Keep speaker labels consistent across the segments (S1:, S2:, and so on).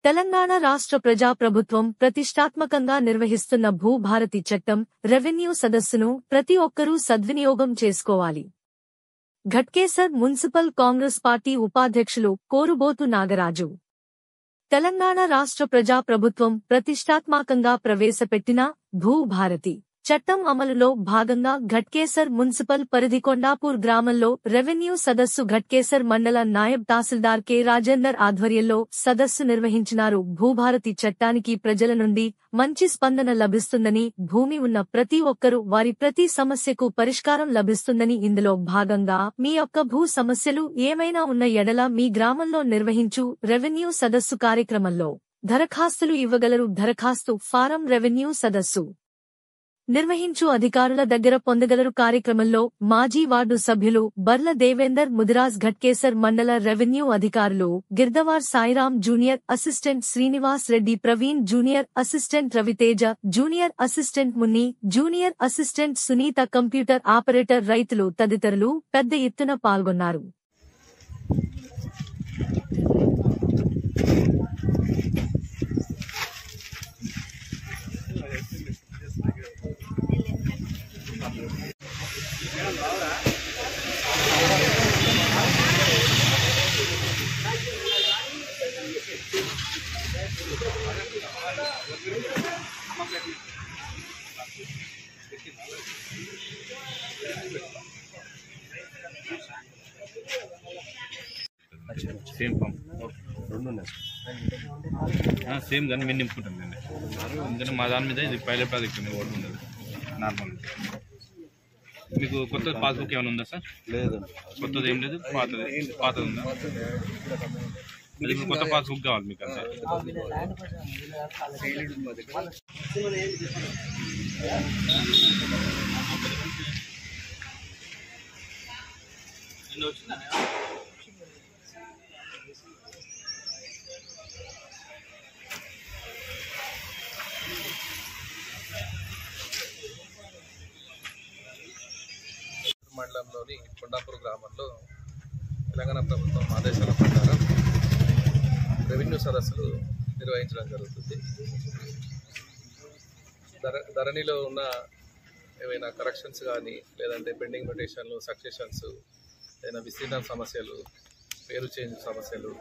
S1: తెలంగాణ రాష్ట్ర ప్రజాప్రభుత్వం ప్రతిష్టాత్మకంగా నిర్వహిస్తున్న భూభారతి చట్టం రెవెన్యూ సదస్సును ప్రతి ఒక్కరూ సద్వినియోగం చేసుకోవాలి. ఘట్కేసర్ మున్సిపల్ కాంగ్రెస్ పార్టీ ఉపాధ్యక్షులు కోరుబోతు నాగరాజు. తెలంగాణ రాష్ట్ర ప్రజాప్రభుత్వం ప్రతిష్టాత్మకంగా ప్రవేశపెట్టిన భూభారతి చట్టం అమలులో భాగంగా ఘట్కేసర్ మున్సిపల్ పరిధి కొండాపూర్ గ్రామంలో రెవెన్యూ సదస్సు ఘట్కేసర్ మండల నాయబ్ తహసీల్దార్ కె రాజేందర్ ఆధ్వర్యంలో సదస్సు నిర్వహించినారు. భూభారతి చట్టానికి ప్రజల నుండి మంచి స్పందన లభిస్తుందని, భూమి ఉన్న ప్రతి ఒక్కరూ వారి ప్రతి సమస్యకు పరిష్కారం లభిస్తుందని, ఇందులో భాగంగా మీ యొక్క భూ సమస్యలు ఏమైనా ఉన్న ఎడల మీ గ్రామంలో నిర్వహించు రెవెన్యూ సదస్సు కార్యక్రమంలో దరఖాస్తులు ఇవ్వగలరు. దరఖాస్తు ఫారం రెవెన్యూ సదస్సు నిర్వహించు అధికారుల దగ్గర పొందగలరు. కార్యక్రమంలో మాజీ వార్డు సభ్యులు బర్ల దేవేందర్ ముదిరాజ్, ఘట్కేసర్ మండల రెవెన్యూ అధికారులు గిర్దవార్ Sairam, junior assistant Srinivas Reddy, Praveen, junior assistant Raviteja, junior assistant Munni, junior assistant Sunitha, computer operator, రైతులు తదితరులు పెద్ద ఎత్తున పాల్గొన్నారు.
S2: సేమ్ ఫామ్ సేమ్ కానీ మేము నింపుకుంటాం మేము. ఎందుకంటే మా దాని మీద ఇది పైలట్ ప్రాజెక్ట్ ఉంది, ఓటు ఉండదు నార్మల్. మీకు కొత్త పాస్బుక్ ఏమైనా ఉందా సార్?
S3: లేదు,
S2: కొత్తది ఏం లేదు, పాతది ఉందా? అది కొత్త పాస్బుక్ కావాలి మీకు అంతా.
S3: మండలంలోని కొండాపూర్ గ్రామంలో తెలంగాణ ప్రభుత్వం ఆదేశాల ప్రకారం రెవెన్యూ సదస్సులు నిర్వహించడం జరుగుతుంది. ధరణిలో ఉన్న ఏవైనా కరెక్షన్స్ కానీ, లేదంటే పెండింగ్ మ్యూటేషన్లు, సక్సెషన్స్, ఏదైనా విస్తీర్ణ సమస్యలు, పేరు చేంజ్ సమస్యలు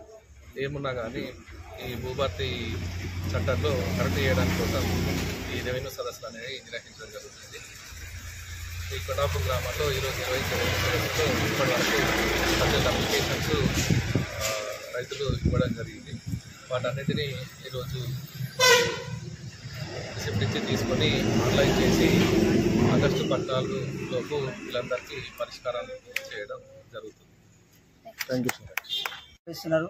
S3: ఏమున్నా కానీ ఈ భూభారతి చట్టంలో కరెక్ట్ చేయడానికి కోసం ఈ రెవెన్యూ సదస్సులు అనేవి నిర్వహించడం జరుగుతుంది. ఈ కొండాపూర్ గ్రామంలో ఈరోజు నిర్వహించే సదస్సులో ఇప్పటివరకు 18 అప్లికేషన్స్ రైతులు ఇవ్వడం జరిగింది. వాటన్నిటినీ ఈరోజు రిసిప్ట్ ఇచ్చి తీసుకొని ఆన్లైన్ చేసి ఆగస్టు 14 లోపు వీళ్ళందరికీ పరిష్కారం చేయడం జరుగుతుంది.
S4: Thank you sir.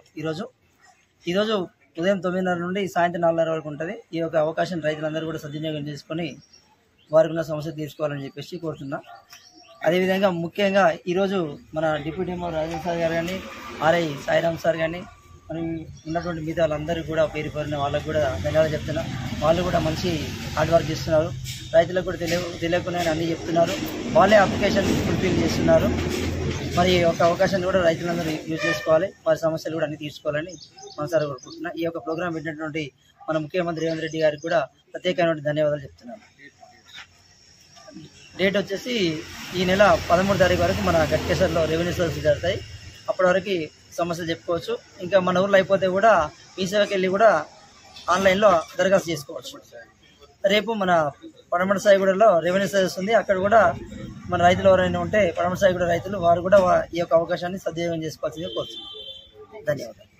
S4: ఈరోజు ఉదయం 9:30 నుండి సాయంత్రం 4:30 వరకు ఉంటుంది. ఈ యొక్క అవకాశం రైతులందరూ కూడా సద్వినియోగం చేసుకొని వారికి ఉన్న సమస్య తీర్చుకోవాలని చెప్పేసి కోరుతున్నా. అదేవిధంగా ముఖ్యంగా ఈరోజు మన డిప్యూటీ ఎంఓ రాజేంద్ర సార్ గారు కానీ, ఆర్ఐ సాయిరామ్ సార్ కానీ, మరి ఉన్నటువంటి మిగతా వాళ్ళందరూ కూడా పేరు పేరున వాళ్ళకు కూడా ధన్యవాదాలు చెప్తున్నా. వాళ్ళు కూడా మంచి హార్డ్ వర్క్ చేస్తున్నారు. రైతులకు కూడా తెలియకుండా అన్నీ చెప్తున్నారు. వాళ్ళే అప్లికేషన్ ఫుల్ఫిల్ చేస్తున్నారు. మరి ఈ యొక్క అవకాశాన్ని కూడా రైతులందరూ యూజ్ చేసుకోవాలి, వారి సమస్యలు కూడా అన్ని తీర్చుకోవాలని మనసారి కోరుకుంటున్నా. ఈ యొక్క ప్రోగ్రాం పెట్టినటువంటి మన ముఖ్యమంత్రి రేవంత్ రెడ్డి గారికి కూడా ప్రత్యేకమైన ధన్యవాదాలు చెప్తున్నాను. డేట్ వచ్చేసి ఈ నెల 13 తారీఖు వరకు మన ఘట్కేసర్లో రెవెన్యూ సదస్సులు జరుగుతాయి. అప్పటి వరకు సమస్యలు చెప్పుకోవచ్చు. ఇంకా మన ఊర్లో అయిపోతే కూడా మీ సేవకి వెళ్ళి కూడా ఆన్లైన్లో దరఖాస్తు చేసుకోవచ్చు. రేపు మన పడమట సాయిగూడలో రెవెన్యూ సదస్సు ఉంది. అక్కడ కూడా మన రైతులు ఎవరైనా ఉంటే పడమట సాయిగూడ రైతులు వారు కూడా ఈ యొక్క అవకాశాన్ని సద్వినియోగం చేసుకోవాల్సిందిగా కోరుతున్నాను. ధన్యవాదాలు.